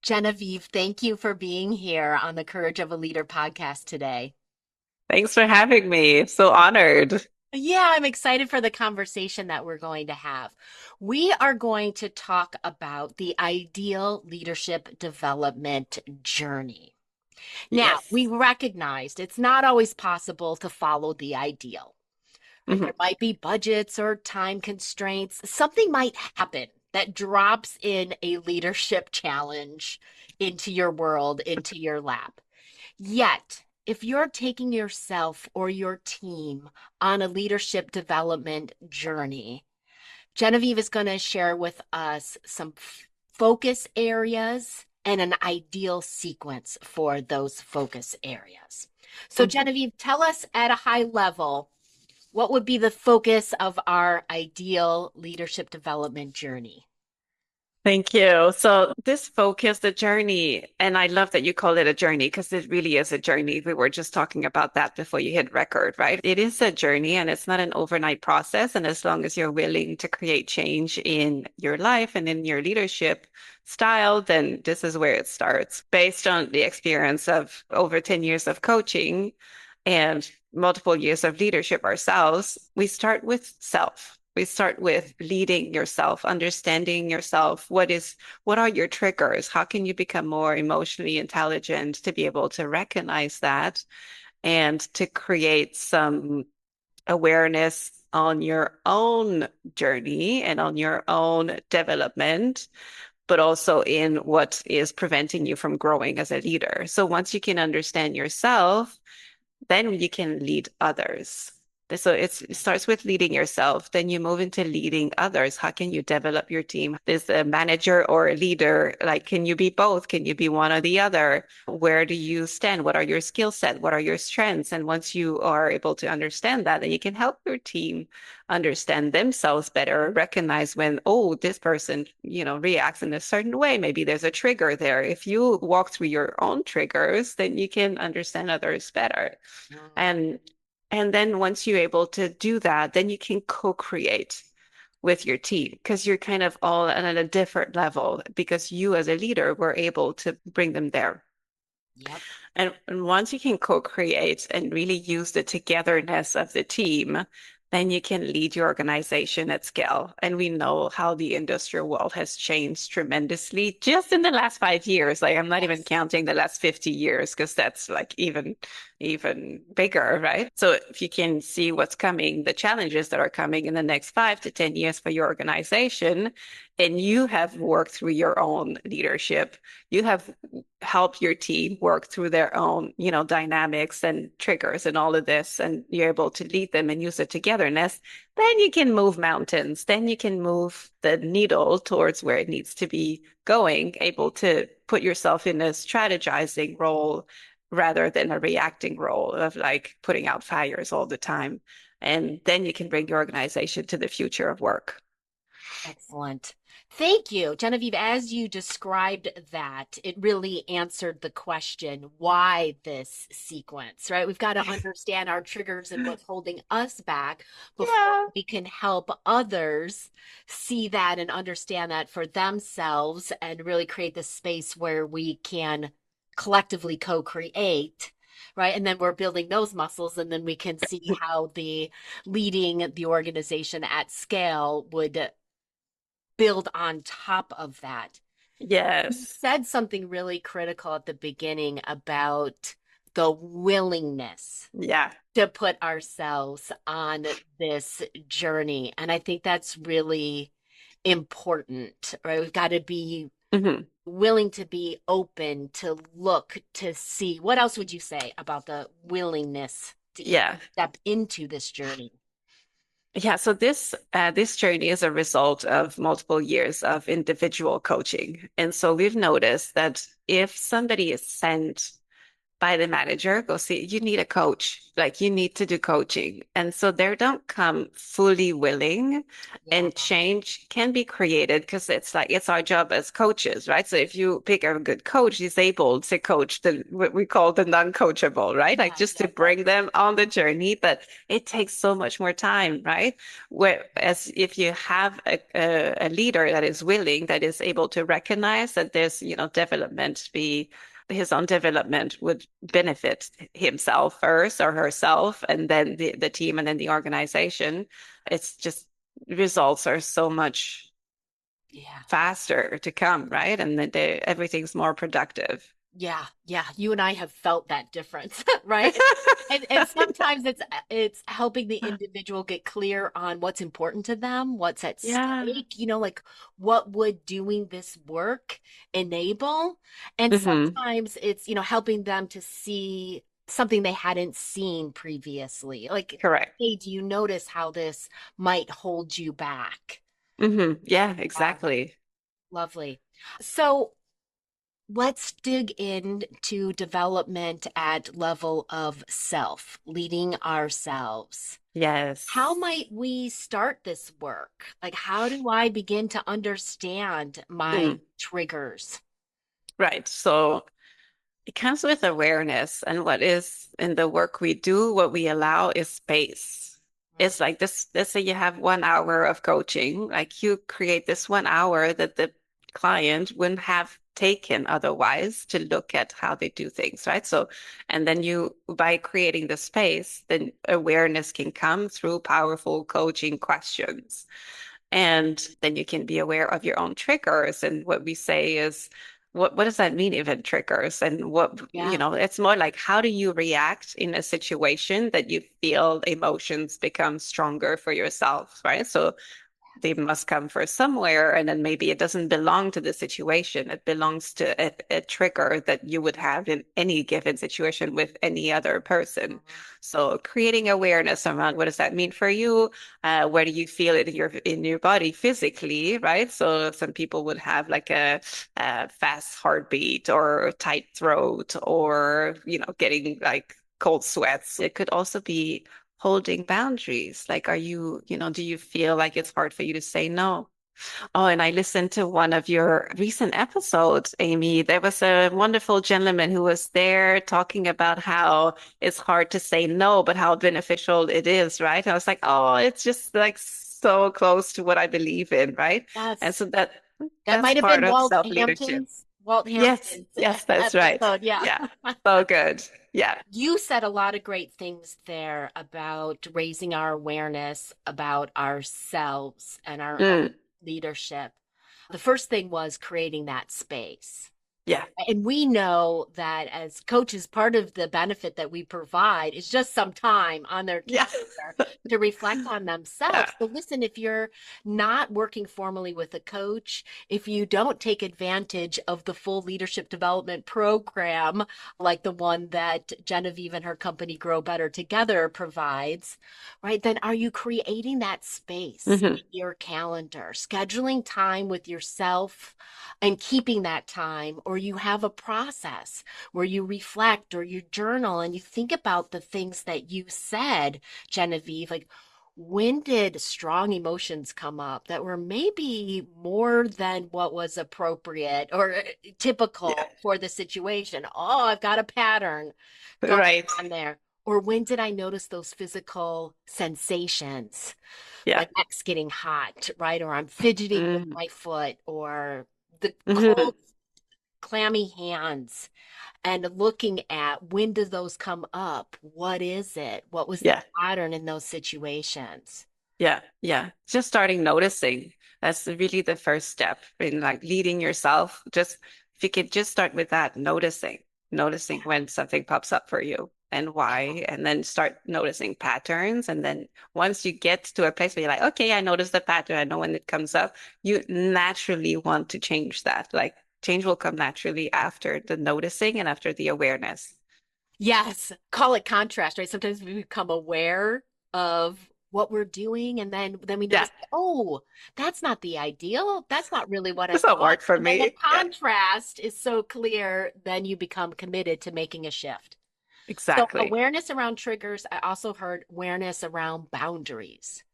Genevieve, thank you for being here on the Courage of a Leader podcast today. Thanks for having me. So honored. Yeah, I'm excited for the conversation that we're going to have. We are going to talk about the ideal leadership development journey. Now, we Yes. recognized it's not always possible to follow the ideal, right? hmm There might be budgets or time constraints. Something might happen that drops in a leadership challenge into your world, into your lap. Yet, if you're taking yourself or your team on a leadership development journey, Genevieve is going to share with us some focus areas and an ideal sequence for those focus areas. So, hmm Genevieve, tell us at a high level what would be the focus of our ideal leadership development journey? Thank you. So this focus, the journey, and I love that you call it a journey because it really is a journey. We were just talking about that before you hit record, right? It is a journey and it's not an overnight process. And as long as you're willing to create change in your life and in your leadership style, then this is where it starts. Based on the experience of over 10 years of coaching and multiple years of leadership ourselves, we start with self. We start with leading yourself, understanding yourself. What are your triggers? How can you become more emotionally intelligent to be able to recognize that and to create some awareness on your own journey and on your own development, but also in what is preventing you from growing as a leader. So once you can understand yourself, then you can lead others. So it starts with leading yourself, then you move into leading others. How can you develop your team? Is a manager or a leader, like, can you be both? Can you be one or the other? Where do you stand? What are your skill set? What are your strengths? And once you are able to understand that, then you can help your team understand themselves better, recognize when, oh, this person, reacts in a certain way. Maybe there's a trigger there. If you walk through your own triggers, then you can understand others better. Mm. And and then once you're able to do that, then you can co-create with your team because you're kind of all at a different level because you as a leader were able to bring them there. Yep. And once you can co-create and really use the togetherness of the team, then you can lead your organization at scale. And we know how the industrial world has changed tremendously just in the last 5 years. Like I'm not even Yes. counting the last 50 years because that's like even bigger, right? So if you can see what's coming, the challenges that are coming in the next 5 to 10 years for your organization, and you have worked through your own leadership, you have help your team work through their own, dynamics and triggers and all of this, and you're able to lead them and use the togetherness, then you can move mountains. Then you can move the needle towards where it needs to be going, able to put yourself in a strategizing role rather than a reacting role of like putting out fires all the time. And then you can bring your organization to the future of work. Excellent. Thank you, Genevieve. As you described that, it really answered the question, why this sequence, right? We've got to understand our triggers and what's holding us back before Yeah. we can help others see that and understand that for themselves and really create the space where we can collectively co-create. Right. And then we're building those muscles, and then we can see how the leading the organization at scale would build on top of that. You Yes. said something really critical at the beginning about the willingness Yeah. to put ourselves on this journey. And I think that's really important, right? We've got to be Mhm. willing to be open to look to see. What else would you say about the willingness to even Yeah. step into this journey? Yeah, so this journey is a result of multiple years of individual coaching. And so we've noticed that if somebody is sent by the manager, go see, you need a coach. Like you need to do coaching. And so they don't come fully willing, Yeah. and change can be created because it's like it's our job as coaches, right? So if you pick a good coach, he's able to coach the what we call the non-coachable, right? Like Yes, just to yes, yes. bring them on the journey, but it takes so much more time, right? Whereas if you have a leader that is willing, that is able to recognize that there's, development be his own development would benefit himself first or herself, and then the team, and then the organization. It's just results are so much Yeah. faster to come, right? And then everything's more productive. Yeah, yeah, you and I have felt that difference, right? And sometimes it's helping the individual get clear on what's important to them, what's at Yeah. stake, like what would doing this work enable? And Hmm. sometimes it's, helping them to see something they hadn't seen previously. Like, Correct. hey, do you notice how this might hold you back? Yeah, Yeah, exactly. lovely. So let's dig into development at level of self, leading ourselves. How Yes. might we start this work? Like, how do I begin to understand my Mm, triggers? right. So it comes with awareness, and what is in the work we do, what we allow is space. It's like this, let's say you have 1 hour of coaching, like you create this 1 hour that the client wouldn't have taken otherwise to look at how they do things, right? So, and then you, by creating the space, then awareness can come through powerful coaching questions. And then you can be aware of your own triggers. And what we say is, what does that mean, even triggers? And Yeah. it's more like how do you react in a situation that you feel emotions become stronger for yourself, right? So they must come from somewhere, and then maybe it doesn't belong to the situation. It belongs to a trigger that you would have in any given situation with any other person. So creating awareness around what does that mean for you? Where do you feel it in your body physically, right? So some people would have like a fast heartbeat or tight throat, or getting like cold sweats. It could also be holding boundaries. Like, do you feel like it's hard for you to say no? Oh, and I listened to one of your recent episodes, Amy. There was a wonderful gentleman who was there talking about how it's hard to say no, but how beneficial it is, right? And I was like, oh, it's just like so close to what I believe in, right? And Yes. so That that's might have part been of self-leadership. Walt Yes, Hampton's yes, that's right. episode. Yeah. Yeah. So good. Yeah. You said a lot of great things there about raising our awareness about ourselves and our own Mm, leadership. The first thing was creating that space. yeah. And we know that as coaches, part of the benefit that we provide is just some time on their Yeah. calendar to reflect on Yeah. themselves. So, listen, if you're not working formally with a coach, if you don't take advantage of the full leadership development program, like the one that Genevieve and her company Grow Better Together provides, right, then are you creating that space Hmm. in your calendar, scheduling time with yourself? And keeping that time, or you have a process where you reflect or you journal and you think about the things that you said, Genevieve, like when did strong emotions come up that were maybe more than what was appropriate or Yeah. typical for the situation? Oh, I've got a pattern going Right. on there. Or when did I notice those physical sensations? Yeah. My neck's getting hot, right? Or I'm fidgeting with Hmm. my foot, or the Hmm. cold, clammy hands, and looking at when do those come up? What is it? What was the Yeah. pattern in those situations? Yeah. Yeah. Just starting noticing. That's really the first step in like leading yourself. Just if you could just start with that, noticing when something pops up for you and why, and then start noticing patterns. And then once you get to a place where you're like, okay, I noticed the pattern, I know when it comes up, you naturally want to change that. Like change will come naturally after the noticing and after the awareness. Yes, call it contrast, right? Sometimes we become aware of what we're doing, and then we Yeah, notice, oh, that's not the ideal. That's not really what I this will thought. work for And then the me. Yeah, contrast is so clear, then you become committed to making a shift. So exactly. awareness around triggers. I also heard awareness around boundaries.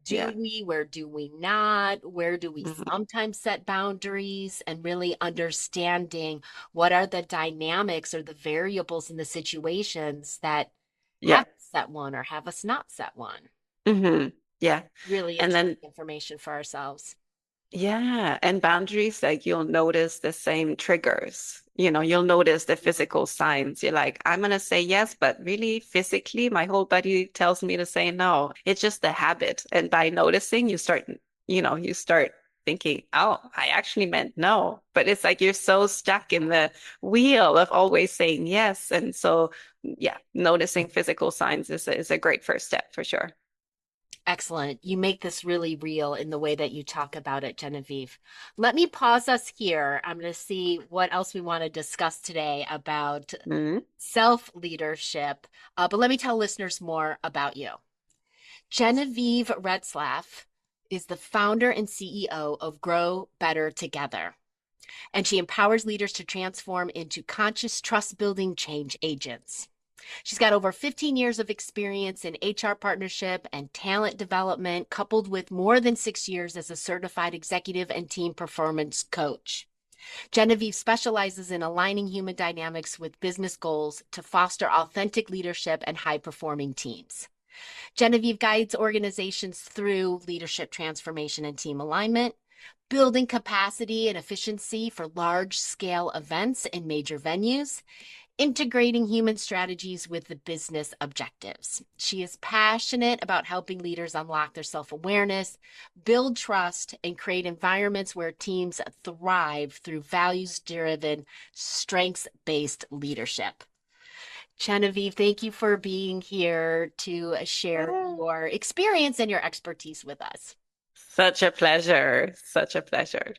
Do Yeah. we, where do we not? Where do we Hmm. sometimes set boundaries? And really understanding what are the dynamics or the variables in the situations that Yeah. have us set one or have us not set one. Hmm. Yeah. Really And then interesting information for ourselves. yeah, and boundaries, like you'll notice the same triggers. You'll notice the physical signs. You're like, I'm gonna say yes, but really physically, my whole body tells me to say no. It's just the habit. And by noticing, you start thinking, oh, I actually meant no. But it's like you're so stuck in the wheel of always saying yes. And so, yeah, noticing physical signs is a great first step for sure. Excellent. You make this really real in the way that you talk about it, Genevieve. Let me pause us here. I'm going to see what else we want to discuss today about Mhm. self leadership. But let me tell listeners more about you. Genevieve Retzlaff is the founder and CEO of Grow Better Together, and she empowers leaders to transform into conscious, trust building change agents. She's got over 15 years of experience in HR partnership and talent development, coupled with more than 6 years as a certified executive and team performance coach. Genevieve specializes in aligning human dynamics with business goals to foster authentic leadership and high performing teams. Genevieve guides organizations through leadership transformation and team alignment, building capacity and efficiency for large scale events in major venues, integrating human strategies with the business objectives. She is passionate about helping leaders unlock their self awareness, build trust, and create environments where teams thrive through values driven, strengths based leadership. Genevieve, thank you for being here to share your experience and your expertise with us. Such a pleasure. Such a pleasure.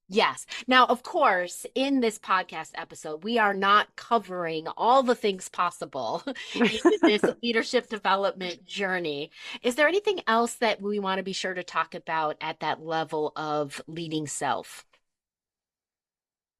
Yes. Now, of course, in this podcast episode, we are not covering all the things possible in this leadership development journey. Is there anything else that we want to be sure to talk about at that level of leading self?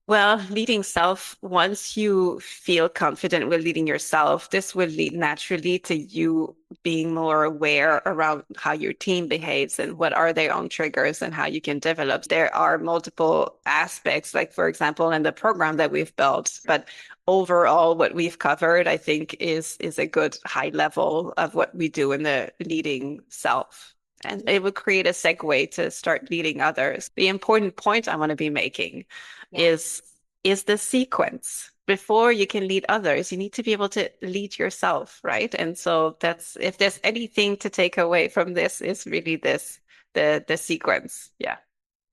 Well, leading self, once you feel confident with leading yourself, this will lead naturally to you being more aware around how your team behaves and what are their own triggers and how you can develop. There are multiple aspects, like for example, in the program that we've built, but overall, what we've covered, I think, is a good high level of what we do in the leading self. And it would create a segue to start leading others. The important point I want to be making Yeah. is is the sequence. Before you can lead others, you need to be able to lead yourself, right? And so that's if there's anything to take away from this, is really this the sequence. Yeah.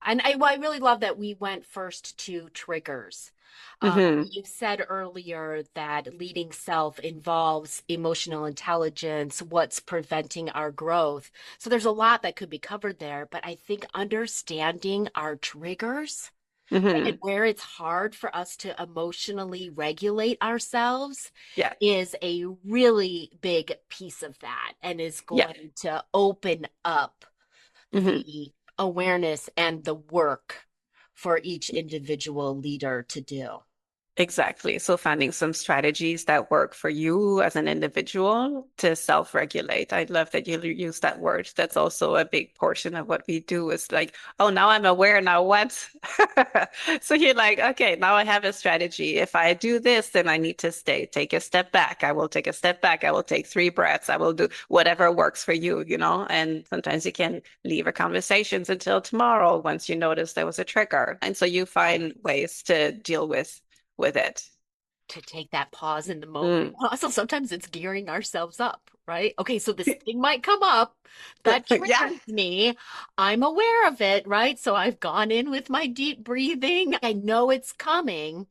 And I really love that we went first to triggers. Hmm. You said earlier that leading self involves emotional intelligence, what's preventing our growth. So there's a lot that could be covered there, but I think understanding our triggers and Hmm. where it's hard for us to emotionally regulate ourselves Yeah. is a really big piece of that and is Yeah. going to open up Hmm. the awareness and the work for each individual leader to do. Exactly. So finding some strategies that work for you as an individual to self-regulate. I love that you use that word. That's also a big portion of what we do is like, oh, now I'm aware. Now what? So you're like, okay, now I have a strategy. If I do this, then I need to take a step back. I will take a step back. I will take 3 breaths. I will do whatever works for you. And sometimes you can leave a conversations until tomorrow once you notice there was a trigger. And so you find ways to deal with it. To take that pause in the moment. Mm. Also, sometimes it's gearing ourselves up, right? Okay, so this thing might come up that Yeah, triggers me. I'm aware of it, right? So I've gone in with my deep breathing. I know it's coming,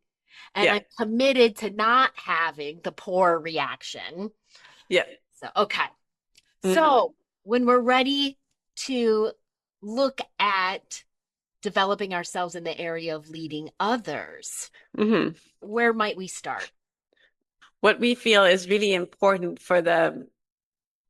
and yeah, I'm committed to not having the poor reaction. yeah. So, okay. Hmm. So when we're ready to look at developing ourselves in the area of leading others, Hmm. where might we start? What we feel is really important for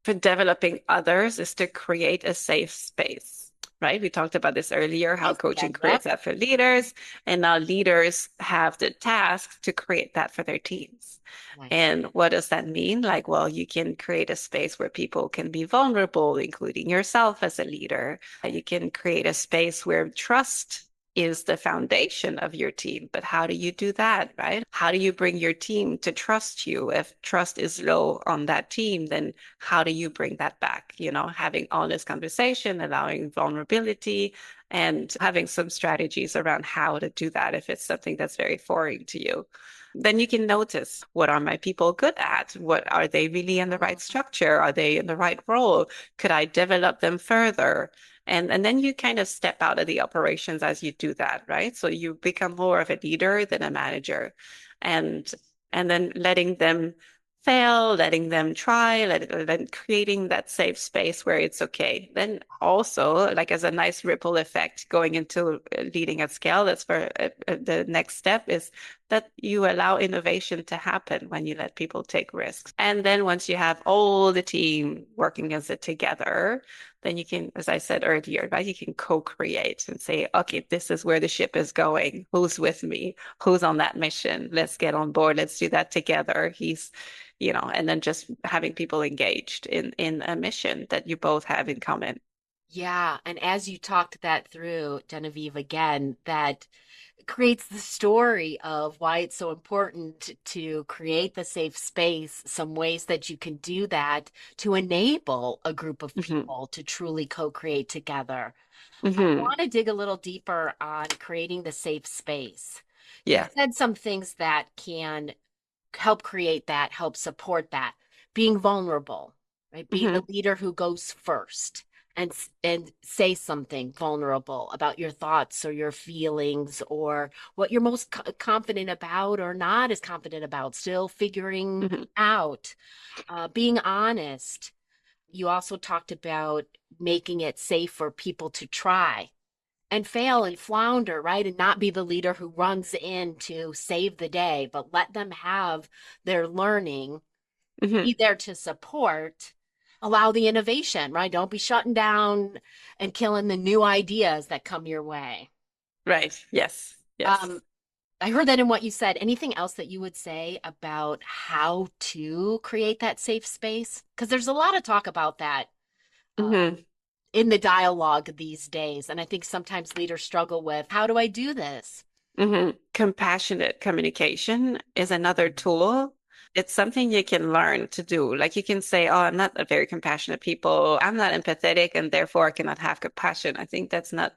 for developing others is to create a safe space, right? We talked about this earlier, how Yes, coaching again. Yep. creates that for leaders, and now leaders have the task to create that for their teams. Nice. And what does that mean? Like, well, you can create a space where people can be vulnerable, including yourself as a leader. You can create a space where trust is the foundation of your team. But how do you do that, right? How do you bring your team to trust you? If trust is low on that team, then how do you bring that back? Having honest conversation, allowing vulnerability, and having some strategies around how to do that if it's something that's very foreign to you. Then you can notice, what are my people good at? What are they really in the right structure? Are they in the right role? Could I develop them further? And then you kind of step out of the operations as you do that, right? So you become more of a leader than a manager. And and then letting them fail, letting them try, then creating that safe space where it's okay. Then also, like as a nice ripple effect going into leading at scale, that's for the next step is that you allow innovation to happen when you let people take risks. And then once you have all the team working as it together, then you can, as I said earlier, right, you can co-create and say, okay, this is where the ship is going. Who's with me? Who's on that mission? Let's get on board. Let's do that together. And then just having people engaged in a mission that you both have in common. Yeah. And as you talked that through, Genevieve, again, that creates the story of why it's so important to create the safe space, some ways that you can do that to enable a group of Hmm. people to truly co-create together. I Hmm. want to dig a little deeper on creating the safe space. You Yeah. said some things that can help create that, help support that. Being vulnerable, right? Being the Hmm. leader who goes first and say something vulnerable about your thoughts or your feelings or what you're most confident about or not as confident about, still figuring Hmm. out. Being honest. You also talked about making it safe for people to try and fail and flounder, right? And not be the leader who runs in to save the day, but let them have their learning, Hmm. be there to support, allow the innovation, right? Don't be shutting down and killing the new ideas that come your way. Right. Yes. Um, Yes. I heard that in what you said. Anything else that you would say about how to create that safe space? Because there's a lot of talk about that Hmm. in the dialogue these days. And I think sometimes leaders struggle with how do I do this? Hmm. Compassionate communication is another tool. It's something you can learn to do. Like you can say, "Oh, I'm not a very compassionate people. I'm not empathetic, and therefore I cannot have compassion." I think that's not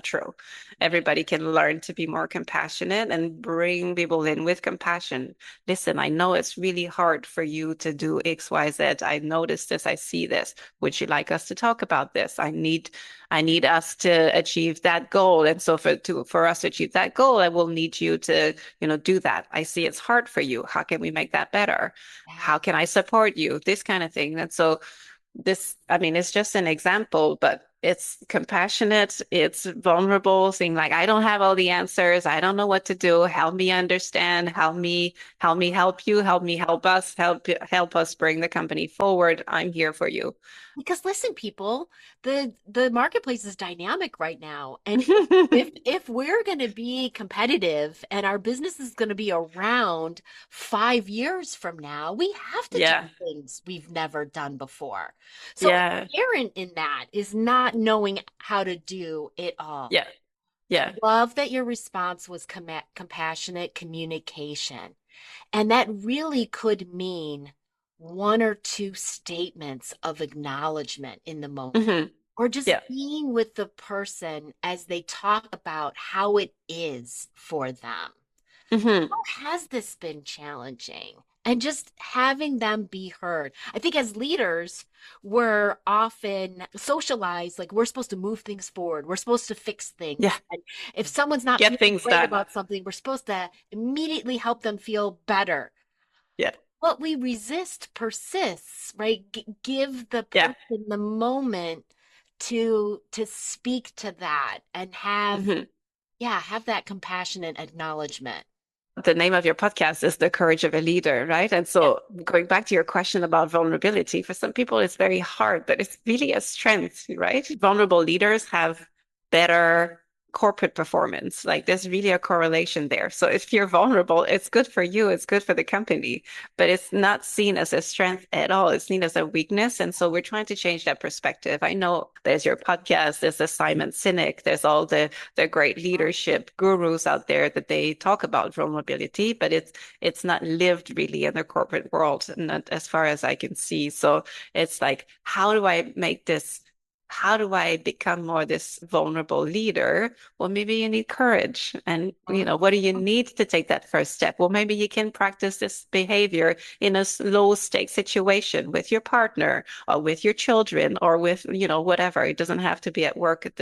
true. Right. Everybody can learn to be more compassionate and bring people in with compassion. Listen, I know it's really hard for you to do X, Y, Z. I noticed this. I see this. Would you like us to talk about this? I need us to achieve that goal. And so for us to achieve that goal, I will need you to, do that. I see it's hard for you. How can we make that better? Yeah. How can I support you? This kind of thing. And so I mean, it's just an example, but it's compassionate, it's vulnerable, saying like, I don't have all the answers. I don't know what to do. Help me understand. Help me help you. Help me help us. Help us bring the company forward. I'm here for you. Because listen, people, the marketplace is dynamic right now. And if we're going to be competitive and our business is going to be around 5 years from now, we have to do Yeah. things we've never done before. So Yeah. inherent in that is not knowing how to do it all. Yeah. Yeah. Love that your response was compassionate communication. And that really could mean one or two statements of acknowledgement in the moment, Hmm. or just Yeah. being with the person as they talk about how it is for them. Hmm. How has this been challenging? And just having them be heard. I think as leaders, we're often socialized like we're supposed to move things forward. We're supposed to fix Yeah. things. And if someone's not Get feeling things great done. about something, we're supposed to immediately help them feel better. Yeah. What we resist persists, right? Give the Yeah. person the moment to speak to that and have Hmm. yeah, have that compassionate acknowledgement. the name of your podcast is The Courage of a Leader, right? And Yeah. so going back to your question about vulnerability, for some people it's very hard, but it's really a strength, right? Vulnerable leaders have better corporate performance. Like there's really a correlation there. So if you're vulnerable, it's good for you, it's good for the company, but it's not seen as a strength at all. It's seen as a weakness. And so we're trying to change that perspective. I know there's your podcast, there's the Simon Sinek, there's all the great leadership gurus out there that they talk about vulnerability, but it's not lived really in the corporate world, not as far as I can see. So it's like, how do I make this? How do I become more this vulnerable leader? Well, maybe you need courage. And, what do you need to take that first step? Well, maybe you can practice this behavior in a low stake situation with your partner or with your children or with, whatever. It doesn't have to be at work at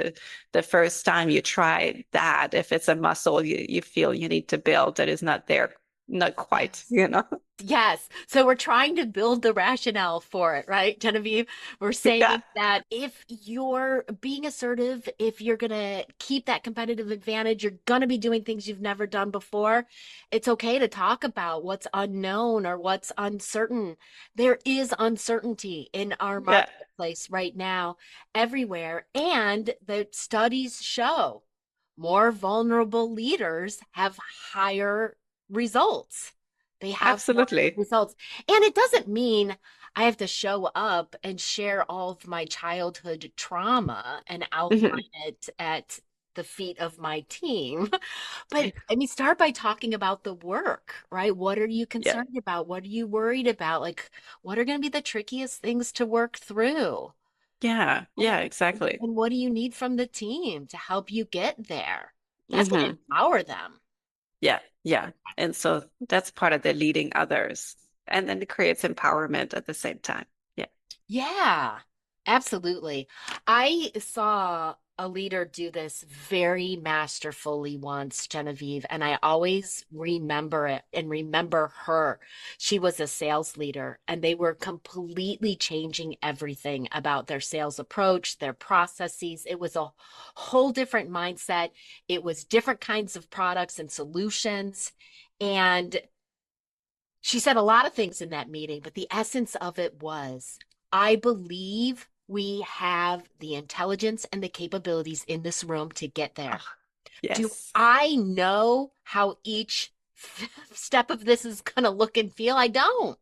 the first time you try that. If it's a muscle you feel you need to build that is not there, not quite, Yes. Yes. So we're trying to build the rationale for it, right, Genevieve? We're Yeah, saying that if you're being assertive, if you're going to keep that competitive advantage, you're going to be doing things you've never done before. It's okay to talk about what's unknown or what's uncertain. There is uncertainty in our yeah, marketplace right now, everywhere. And the studies show more vulnerable leaders have higher results. They have more absolutely. results. And it doesn't mean I have to show up and share all of my childhood trauma and outline Mhm. it at the feet of my team. But I mean, start by talking about the work, right? What are you Yeah, concerned about? What are you worried about? Like, what are going to be the trickiest things to work through? yeah, Right? yeah, exactly. And what do you need from the team to help you get there? That's going to Hmm. empower them. Yeah, yeah. And so that's part of the leading others. And then it creates empowerment at the same time. Yeah. Yeah, absolutely. I saw a leader do this very masterfully once, Genevieve, and I always remember it and remember her. She was a sales leader, and they were completely changing everything about their sales approach, their processes. It was a whole different mindset. It was different kinds of products and solutions. And she said a lot of things in that meeting, but the essence of it was I believe we have the intelligence and the capabilities in this room to get there. Oh, Do yes. I know how each step of this is going to look and feel? I don't.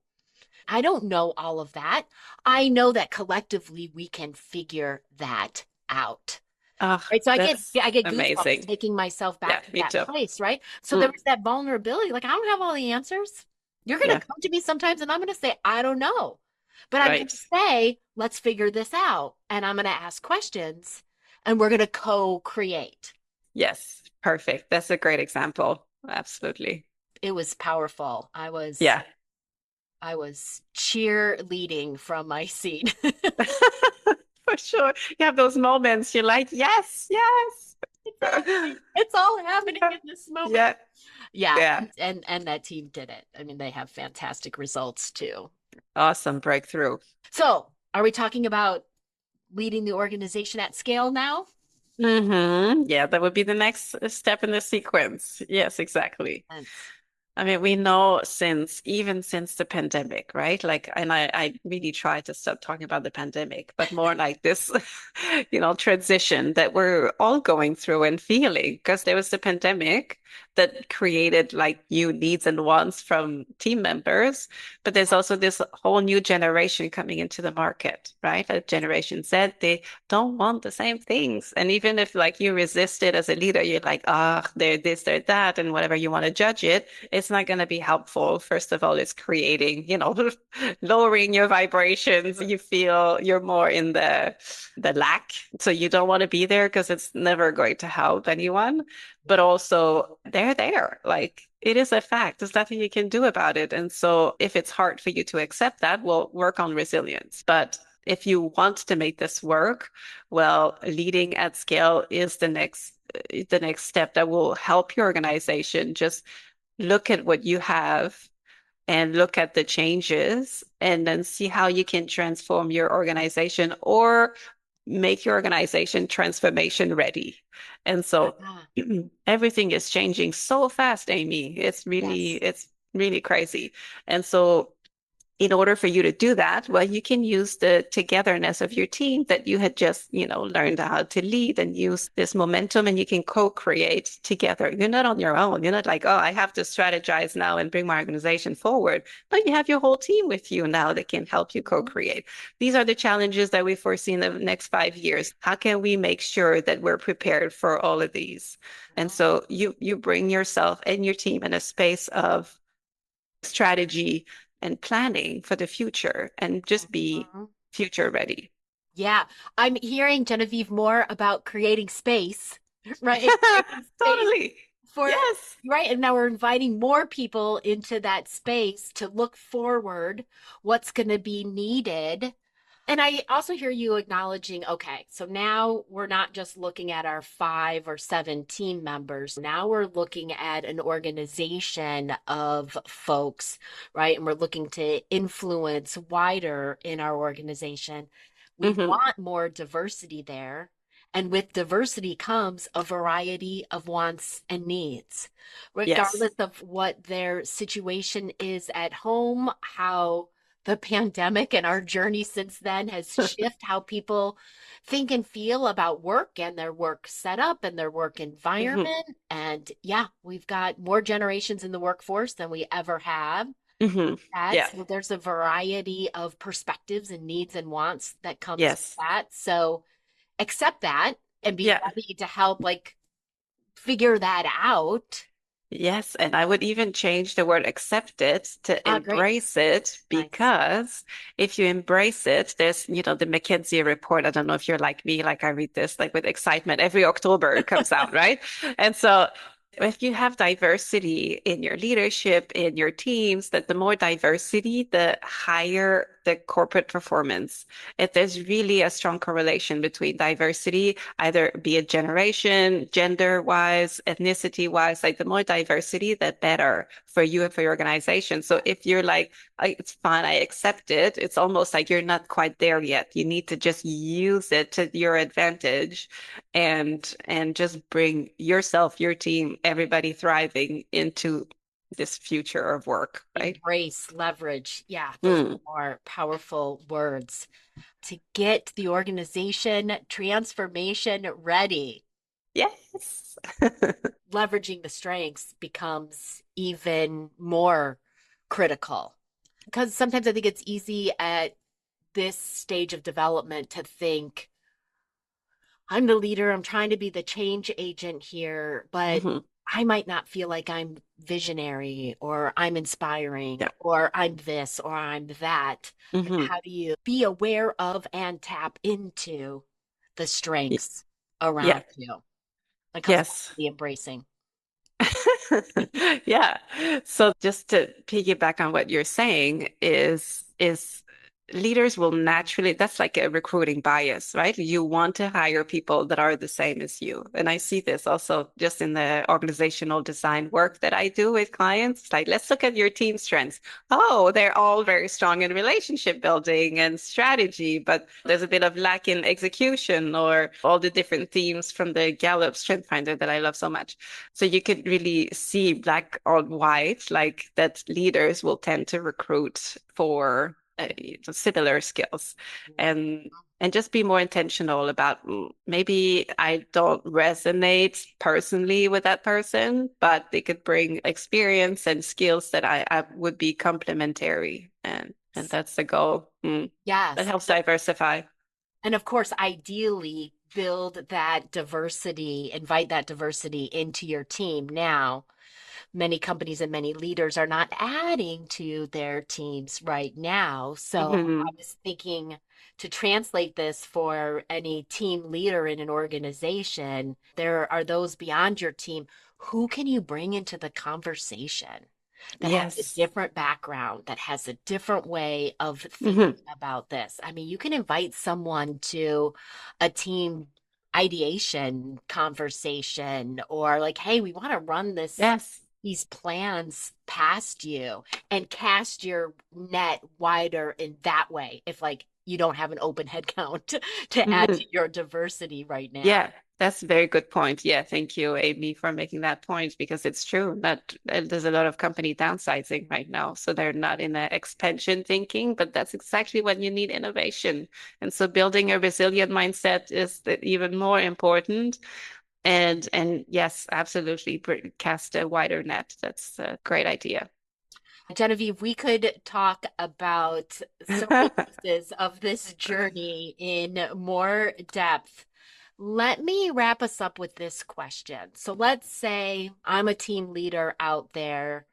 I don't know all of that. I know that collectively we can figure that out. Oh, Right. So that's I get goosebumps amazing. taking myself Yeah, back to me that too. place, right? So there Mm, was that vulnerability. Like, I don't have all the answers. You're going yeah, to come to me sometimes and I'm going to say, I don't know. But I'm going right. to say, let's figure this out. And I'm going to ask questions and we're going to co-create. Yes, perfect. That's a great example. Absolutely. It was powerful. Yeah. I was cheerleading from my seat. For sure. You have those moments you're like, yes, yes. It's happening. It's all happening in this moment. Yeah, Yeah, yeah. and that team did it. I mean, they have fantastic results too. Awesome breakthrough. So, are we talking about leading the organization at scale now? Yeah, that would be the next step in the sequence. Yes, exactly. And I mean, we know even since the pandemic, right? Like, and I really try to stop talking about the pandemic, but more like this, transition that we're all going through and feeling because there was the pandemic that created like new needs and wants from team members. But there's also this whole new generation coming into the market, right? A Generation Z, they don't want the same things. And even if like you resist it as a leader, you're like, ah, they're this, they're that, and whatever you want to judge it, it's not going to be helpful. First of all, it's creating, lowering your vibrations. You feel you're more in the lack. So you don't want to be there because it's never going to help anyone. But also they're there. Like it is a fact. There's nothing you can do about it. And so if it's hard for you to accept that, well, work on resilience. But if you want to make this work, well, leading at scale is the next step that will help your organization just look at what you have and look at the changes and then see how you can transform your organization or make your organization transformation ready. And so Ah, everything is changing so fast, Amy. yes. It's really crazy. And so in order for you to do that, well, you can use the togetherness of your team that you had just, learned how to lead and use this momentum and you can co-create together. You're not on your own. You're not like, oh, I have to strategize now and bring my organization forward. But you have your whole team with you now that can help you Mhm. co-create. These are the challenges that we foresee in the next 5 years. How can we make sure that we're prepared for all of these? And Yeah. so you bring yourself and your team in a space of strategy and planning for the future and just be Mhm. future ready. Yeah, I'm hearing Genevieve more about creating space, right? Creating space Totally. for, Yes. right? And now we're inviting more people into that space to look forward, what's going to be needed. And I also hear you acknowledging, okay, so now we're not just looking at our 5 or 7 team members. Now we're looking at an organization of folks, right? And we're looking to influence wider in our organization. We Hmm. want more diversity there. And with diversity comes a variety of wants and needs, Yes. regardless of what their situation is at home, how the pandemic and our journey since then has shifted how people think and feel about work and their work setup and their work Hmm. environment. And yeah, we've got more generations in the workforce than we ever have Hmm. had. Yeah. So there's a variety of perspectives and needs and wants that comes with Yes. that. So accept that and be Yeah. ready to help like figure that out. Yes, and I would even change the word accept it to Ah, great. embrace it Nice. because if you embrace it, there's, the McKinsey report. I don't know if you're like me, like I read this like with excitement. Every October it comes out, right? And so if you have diversity in your leadership, in your teams, that the more diversity, the higher the corporate performance. If there's really a strong correlation between diversity, either be it generation, gender wise, ethnicity wise, like the more diversity, the better for you and for your organization. So if you're like, it's fine, I accept it, it's almost like you're not quite there yet. You need to just use it to your advantage and just bring yourself, your team, everybody thriving into this future of work, right? Embrace, leverage. Yeah, those Mm. are powerful words to get the organization transformation ready. Yes. Leveraging the strengths becomes even more critical because sometimes I think it's easy at this stage of development to think, I'm the leader, I'm trying to be the change agent here, but Hmm. I might not feel like I'm visionary or I'm inspiring Yeah. or I'm this or I'm that. And Hmm. how do you be aware of and tap into the strengths Yeah. around you? It comes back Yes. to the embracing. Yeah. So just to piggyback on what you're saying is leaders will naturally, that's like a recruiting bias, right? You want to hire people that are the same as you. And I see this also just in the organizational design work that I do with clients. It's like, let's look at your team strengths. Oh, they're all very strong in relationship building and strategy, but there's a bit of lack in execution or all the different themes from the Gallup Strength Finder that I love so much. So you could really see black on white, like that leaders will tend to recruit for similar skills and and just be more intentional about maybe I don't resonate personally with that person, but they could bring experience and skills that I would be complementary. And that's the goal. That Yes. helps diversify. And of course, ideally, build that diversity, invite that diversity into your team. Now, many companies and many leaders are not adding to their teams right now. So I Hmm. was thinking to translate this for any team leader in an organization, there are those beyond your team. Who can you bring into the conversation that has a Yes. different background, that has a different way of thinking Hmm. about this? I mean, you can invite someone to a team ideation conversation or like, hey, we want to run Yes. these plans past you and cast your net wider in that way. If like you don't have an open head count to add to Mhm. your diversity right now. Yeah, that's a very good point. Yeah, thank you, Amy, for making that point because it's true that there's a lot of company downsizing right now. So they're not in a expansion thinking, but that's exactly when you need innovation. And so building a resilient mindset is even more important. And yes, absolutely, cast a wider net. That's a great idea. Genevieve, we could talk about so many pieces of this journey in more depth. Let me wrap us up with this question. So let's say I'm a team leader out there.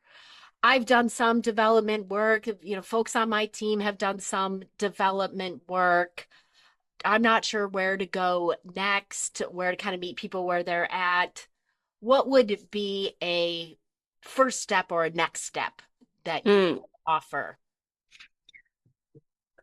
I've done some development work. Folks on my team have done some development work. I'm not sure where to go next, where to kind of meet people where they're at. What would be a first step or a next step that you Mm. offer?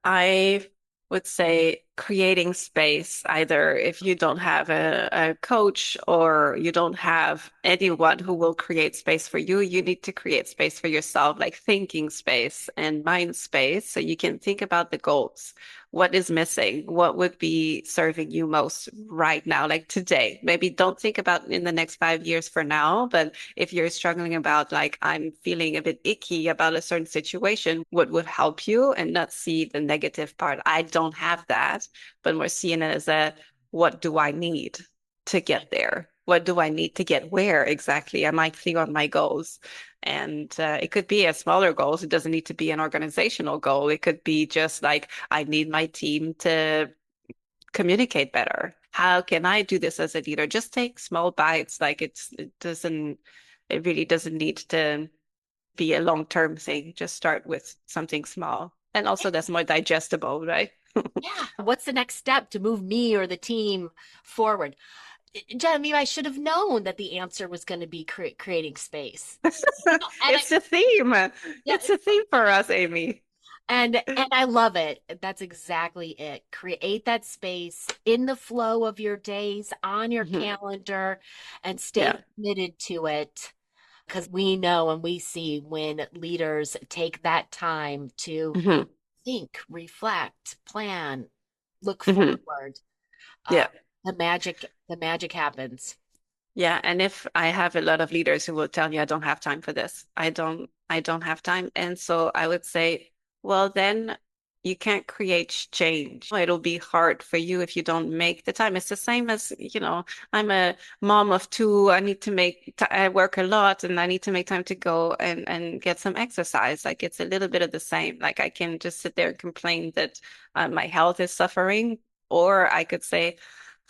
I would say creating space, either if you don't have a coach or you don't have anyone who will create space for you, you need to create space for yourself, like thinking space and mind space, so you can think about the goals. What is missing? What would be serving you most right now, like today? Maybe don't think about in the next 5 years for now, but if you're struggling about like I'm feeling a bit icky about a certain situation, what would help you and not see the negative part? I don't have that, but more seeing it as a what do I need to get there? What do I need to get where exactly? Am I clear on my goals? And it could be a smaller goals. It doesn't need to be an organizational goal. It could be just like I need my team to communicate better. How can I do this as a leader? Just take small bites. Like it really doesn't need to be a long-term thing. Just start with something small. And also that's more digestible, right? Yeah. What's the next step to move me or the team forward? Genevieve, I should have known that the answer was going to be creating space. And I, It's a theme. yeah, It's a theme for us, Amy. and I love it. That's exactly it. Create that space in the flow of your days on your Mhm. calendar and stay Yeah. committed to it. Because we know and we see when leaders take that time to Hmm. think, reflect, plan, look Hmm. forward, uh, Yeah. the magic happens. Yeah, and if I have a lot of leaders who will tell you I don't have time for this. I don't have time. And so I would say, well, then you can't create change. It'll be hard for you if you don't make the time. It's the same as, I'm a mom of two. I need to I work a lot and I need to make time to go and get some exercise. Like it's a little bit of the same. Like I can just sit there and complain that my health is suffering, or I could say,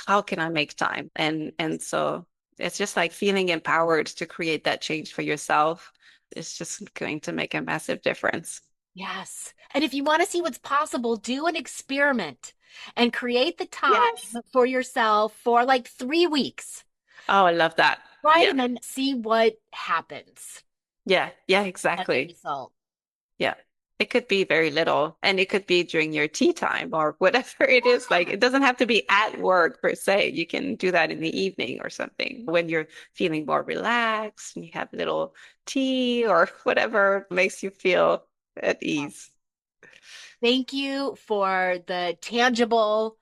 how can I make time? And so it's just like feeling empowered to create that change for yourself. It's just going to make a massive difference. Yes. And if you want to see what's possible, do an experiment and create the time Yes. for yourself for like 3 weeks, Oh, I love that. right? Yeah. And then see what happens Yeah. Yeah, as a exactly. result. Yeah. It could be very little, and it could be during your tea time or whatever it is. Like, it doesn't have to be at work per se. You can do that in the evening or something when you're feeling more relaxed and you have a little tea or whatever makes you feel at ease. Thank you for the tangible,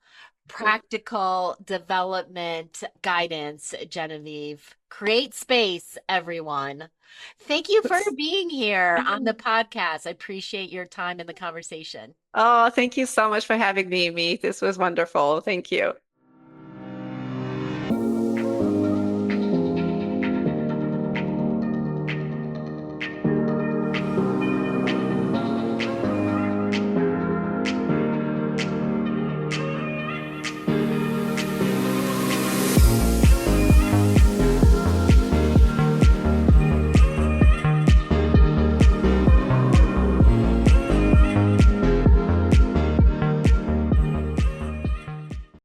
practical development guidance, Genevieve. Create space, everyone. Thank you for being here on the podcast. I appreciate your time in the conversation. Oh, thank you so much for having me, Amy. This was wonderful. Thank you.